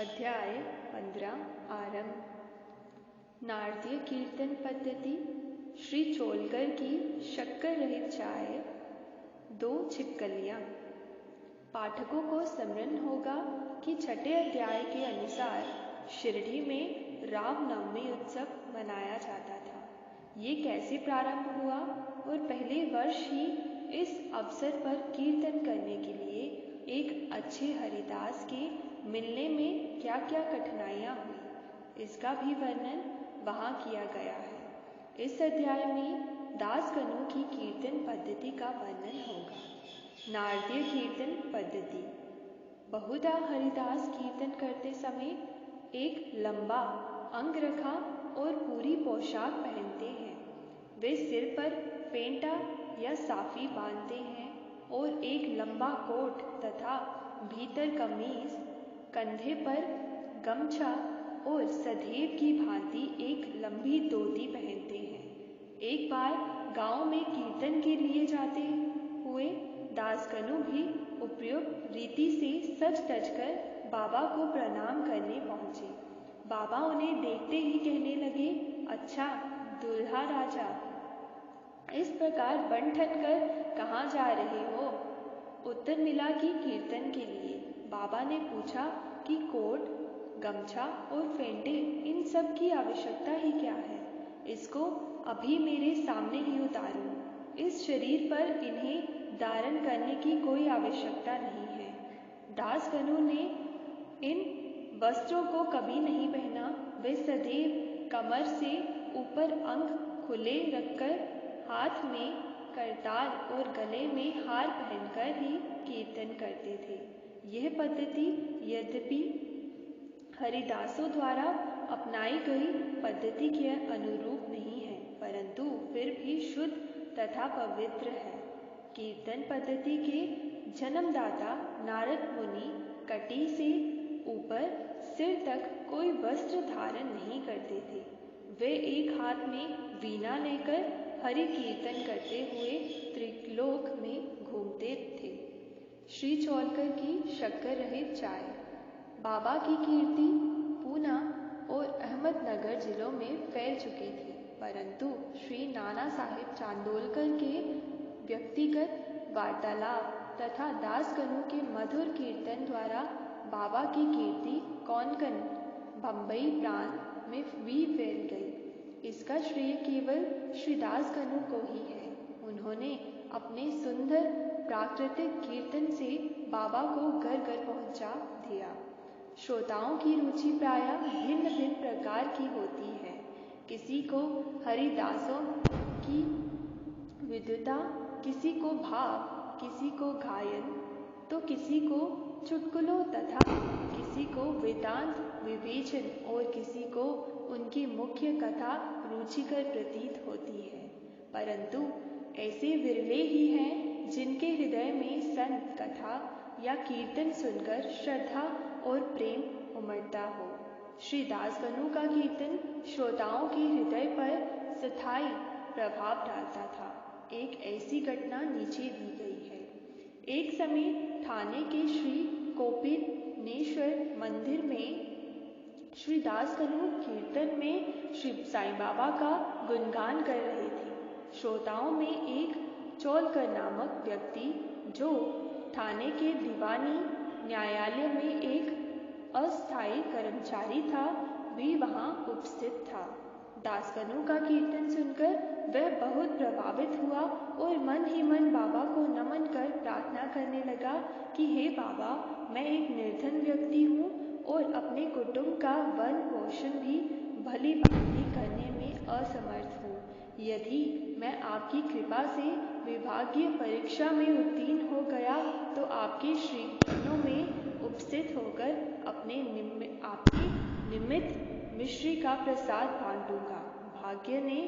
अध्याय 15 आरंभ। नारदीय कीर्तन पद्धति। श्री चोलकर की शक्कर रहित चाय, 2 छिपकलियाँ। पाठकों को स्मरण होगा कि छठे अध्याय के अनुसार शिरडी में रामनवमी उत्सव मनाया जाता था। ये कैसे प्रारंभ हुआ और पहले वर्ष ही इस अवसर पर कीर्तन करने के लिए एक अच्छे हरिदास के मिलने में क्या क्या कठिनाइयाँ हुई, इसका भी वर्णन वहाँ किया गया है। इस अध्याय में दासगणों की कीर्तन पद्धति का वर्णन होगा। नारदीय कीर्तन पद्धति। बहुधा हरिदास कीर्तन करते समय एक लंबा अंगरखा और पूरी पोशाक पहनते हैं। वे सिर पर पेंटा या साफी बांधते हैं और एक लंबा कोट तथा भीतर कमीज, कंधे पर गमछा और सधेव की भांति एक लंबी धोती पहनते हैं। एक बार गांव में कीर्तन के लिए जाते हुए दासगणु भी उपयुक्त रीति से सज धज कर बाबा को प्रणाम करने पहुंचे। बाबा उन्हें देखते ही कहने लगे, अच्छा दुल्हा राजा, इस प्रकार बन ठन कर कहाँ जा रहे हो? उत्तर मिला कि कीर्तन के लिए। बाबा ने पूछा कि कोट, गमछा और फेंटे, इन सब की आवश्यकता ही क्या है? इसको अभी मेरे सामने ही उतारो। इस शरीर पर इन्हें धारण करने की कोई आवश्यकता नहीं है। दासगणों ने इन वस्त्रों को कभी नहीं पहना। वे सदैव कमर से ऊपर अंग खुले रखकर हाथ में करताल और गले में हार पहनकर ही कीर्तन करते थे। यह पद्धति यद्यपि हरिदासों द्वारा अपनाई गई पद्धति के अनुरूप नहीं है, परंतु फिर भी शुद्ध तथा पवित्र है। कीर्तन पद्धति के जन्मदाता नारद मुनि कटी से ऊपर सिर तक कोई वस्त्र धारण नहीं करते थे। वे एक हाथ में वीणा लेकर हरि कीर्तन करते हुए त्रिलोक में घूमते थे। श्री चोलकर की शक्कर रहित चाय। बाबा की कीर्ति पूना और अहमदनगर जिलों में फैल चुकी थी, परंतु श्री नाना साहिब चांदोलकर के व्यक्तिगत वार्तालाप तथा दासगणों के मधुर कीर्तन द्वारा बाबा की कीर्ति कोंकण, बम्बई प्रांत में भी फैल गई। इसका श्रेय केवल श्री दासगणु को ही है। उन्होंने अपने सुंदर प्राकृतिक कीर्तन से बाबा को घर घर पहुंचा दिया। श्रोताओं की रुचि प्रायः भिन्न भिन्न प्रकार की होती है। किसी को हरिदासों की विद्वता, किसी को भाव, किसी को गायन, तो किसी को चुटकुलों तथा किसी को वेदांत विवेचन और किसी को उनकी मुख्य कथा रुचिकर प्रतीत होती है। परंतु ऐसे विरले ही हैं जिनके हृदय में संत कथा या कीर्तन सुनकर श्रद्धा और प्रेम उमड़ता हो। श्री दासगणु का कीर्तन श्रोताओं के हृदय पर स्थायी प्रभाव डालता था। एक ऐसी घटना नीचे दी गई है। एक समय ठाणे के श्री कोपिनेश्वर मंदिर में श्री दासगणु कीर्तन में श्री साईं बाबा का गुणगान कर रहे थे। श्रोताओं में एक चोलकर नामक व्यक्ति, जो ठाणे के दीवानी न्यायालय में एक अस्थायी कर्मचारी था, भी वहां उपस्थित था। दासगणु का कीर्तन सुनकर वह बहुत प्रभावित हुआ और मन ही मन बाबा को नमन कर प्रार्थना करने लगा कि हे बाबा, मैं एक निर्धन व्यक्ति हूँ और अपने कुटुंब का भरण पोषण भी भली भांति करने में असमर्थ हूँ। यदि मैं आपकी कृपा से विभागीय परीक्षा में उत्तीर्ण हो गया तो आपके श्रीचरणों में उपस्थित होकर आपके निमित्त मिश्री का प्रसाद बांटूंगा। भाग्य ने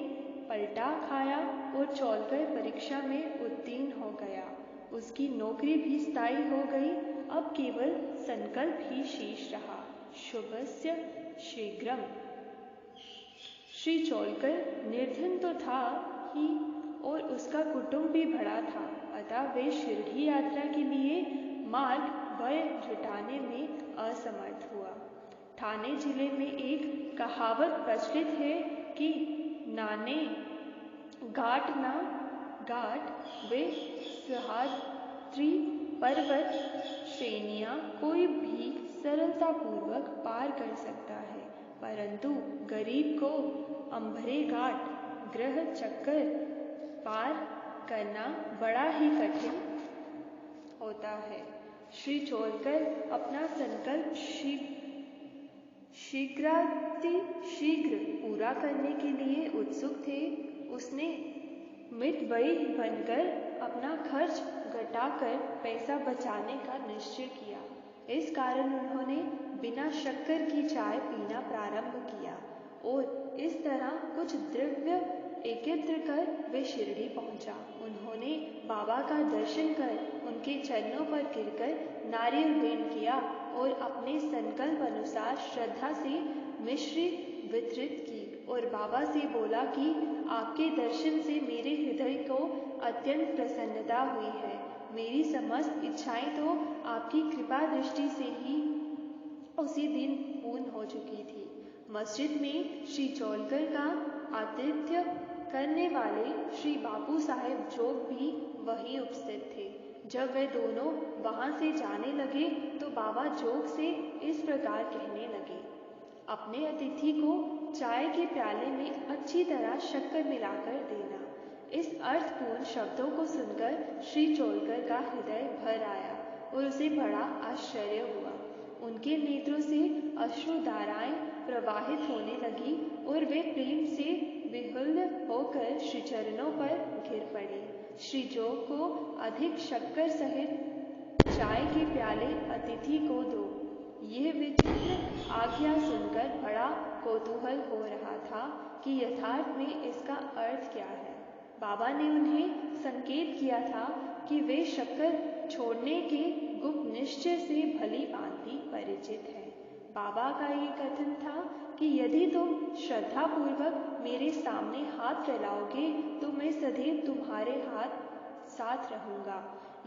पलटा खाया और चोलकर परीक्षा में उत्तीर्ण हो गया। उसकी नौकरी भी स्थायी हो गई। अब केवल संकल्प ही शेष रहा। शुभस्य शीघ्रम। श्री चोलकर निर्धन तो था ही और उसका कुटुंब भी बड़ा था, अतः वे शिरडी यात्रा के लिए मार्ग व्यय जुटाने में असमर्थ हुआ। ठाणे जिले में एक कहावत प्रचलित है कि नाने गाट ना गाट वे सह्याद्री पर्वत श्रेणियां कोई भी सरलतापूर्वक पार कर सकता है, परंतु गरीब को अंबरे घाट ग्रह चक्कर पार करना बड़ा ही कठिन होता है। श्री चोलकर अपना संकल्प शीघ्र पूरा करने के लिए उत्सुक थे। उसने मितव्ययी बनकर अपना खर्च घटाकर पैसा बचाने का निश्चय किया। इस कारण उन्होंने बिना शक्कर की चाय पीना प्रारंभ किया और इस तरह कुछ द्रव्य एकत्र कर वे शिरडी पहुंचा। उन्होंने बाबा का दर्शन कर उनके चरणों पर गिरकर नारियल भेंट किया और अपने संकल्प अनुसार श्रद्धा से मिश्री वितरित की और बाबा से बोला कि आपके दर्शन से मेरे हृदय को अत्यंत प्रसन्नता हुई है। मेरी समस्त इच्छाएं तो आपकी कृपा दृष्टि से ही उसी दिन पूर्ण हो चुकी थी। मस्जिद में श्री चोलकर का आतिथ्य करने वाले श्री बापू साहेब जोग भी वहीं उपस्थित थे। जब वे दोनों वहां से जाने लगे तो बाबा जोग से इस प्रकार कहने लगे, अपने अतिथि को चाय के प्याले में अच्छी तरह शक्कर मिलाकर देना। इस अर्थपूर्ण शब्दों को सुनकर श्री चोलकर का हृदय भर आया और उसे बड़ा आश्चर्य हुआ। उनके नेत्रों से अश्रुधाराएं प्रवाहित होने लगी और वे प्रेम से विह्वल होकर श्री चरणों पर गिर पड़े। श्री जोग को अधिक शक्कर सहित चाय के प्याले अतिथि को दो। यह विचित्र आज्ञा सुनकर बड़ा कौतूहल हो रहा था कि यथार्थ में इसका अर्थ क्या है। बाबा ने उन्हें संकेत किया था कि वे शक्कर छोड़ने के गुप्त निश्चय से भली भांति परिचित हैं। बाबा का ये कथन था कि यदि तुम श्रद्धापूर्वक मेरे सामने हाथ फैलाओगे तो मैं सदैव तुम्हारे साथ रहूंगा।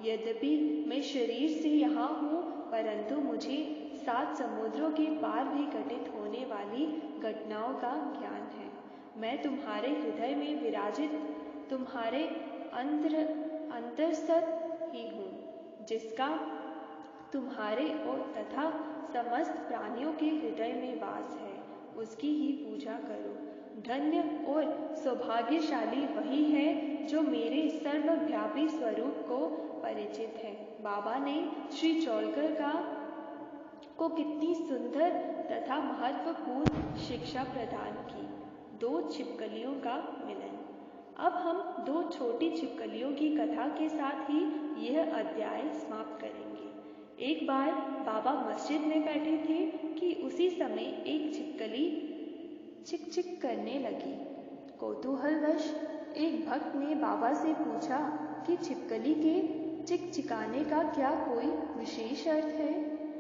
यद्यपि मैं शरीर से यहाँ हूँ, परंतु मुझे 7 समुद्रों के पार भी घटित होने वाली घटनाओं का ज्ञान है। मैं तुम्हारे हृदय में विराजित तुम्हारे अंतरस्थ ही हूँ, जिसका तुम्हारे और तथा समस्त प्राणियों के हृदय में वास है। उसकी ही पूजा करो। धन्य और सौभाग्यशाली वही है जो मेरे सर्वव्यापी स्वरूप को परिचित है। बाबा ने श्री चोलकर को कितनी सुंदर तथा महत्वपूर्ण शिक्षा प्रदान की। 2 छिपकलियों का मिलन। अब हम 2 छोटी छिपकलियों की कथा के साथ ही यह अध्याय समाप्त करेंगे। एक बार बाबा मस्जिद में बैठे थे कि उसी समय एक छिपकली चिक चिक करने लगी। कौतूहलवश एक भक्त ने बाबा से पूछा कि छिपकली के चिकचिकाने का क्या कोई विशेष अर्थ है?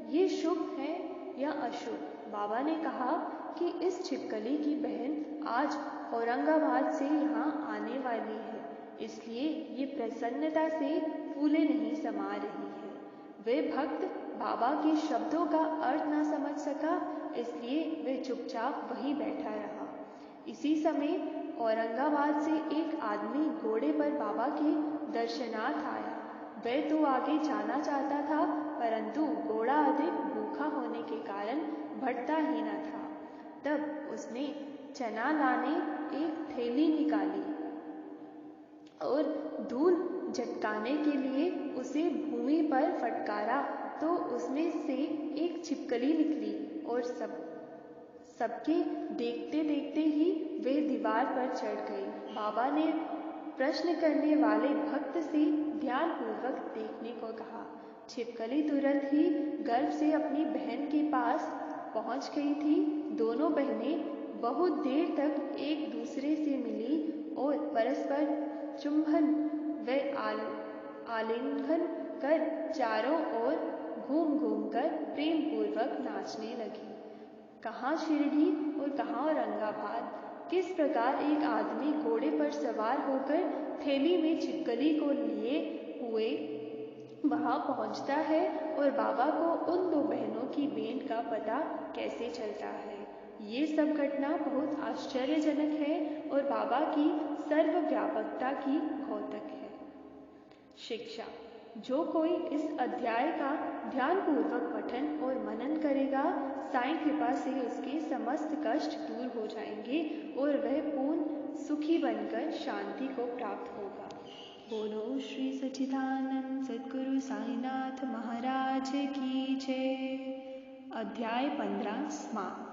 ये शुभ है या अशुभ? बाबा ने कहा कि इस छिपकली की बहन आज औरंगाबाद से यहाँ आने वाली है, इसलिए ये प्रसन्नता से फूले नहीं समा रही है। वे भक्त बाबा के शब्दों का अर्थ न समझ सका, इसलिए वे चुपचाप वहीं बैठा रहा। इसी समय औरंगाबाद से एक आदमी घोड़े पर बाबा के दर्शनार्थ आया। वह तो आगे जाना चाहता था, परंतु घोड़ा अधिक भूखा होने के कारण बढ़ता ही न था। तब उसने चना लाने एक थैली निकाली और धूल झटकाने के लिए उसे भूमि पर फटकारा तो उसमें से एक छिपकली निकली और सबके देखते देखते ही वे दीवार पर चढ़ गई। बाबा ने प्रश्न करने वाले भक्त से ध्यानपूर्वक देखने को कहा। छिपकली तुरंत ही गर्व से अपनी बहन के पास पहुंच गई थी। दोनों बहनें बहुत देर तक एक दूसरे से मिली और परस्पर चुंबन व आलिंगन कर चारों ओर घूम घूम कर प्रेम पूर्वक नाचने लगी। कहाँ शिरडी और कहाँ औरंगाबाद। किस प्रकार एक आदमी घोड़े पर सवार होकर थैली में छिपकली को लिए हुए वहाँ पहुँचता है और बाबा को उन दो बहनों की भेंट का पता कैसे चलता है। ये सब घटना बहुत आश्चर्यजनक है और बाबा की सर्वव्यापकता की द्योतक है। शिक्षा: जो कोई इस अध्याय का ध्यानपूर्वक पठन और मनन करेगा, साईं कृपा से उसके समस्त कष्ट दूर हो जाएंगे और वह पूर्ण सुखी बनकर शांति को प्राप्त होगा। बोलो श्री सच्चिदानंद सद्गुरु साईनाथ महाराज की जय। अध्याय 15 समाप्त।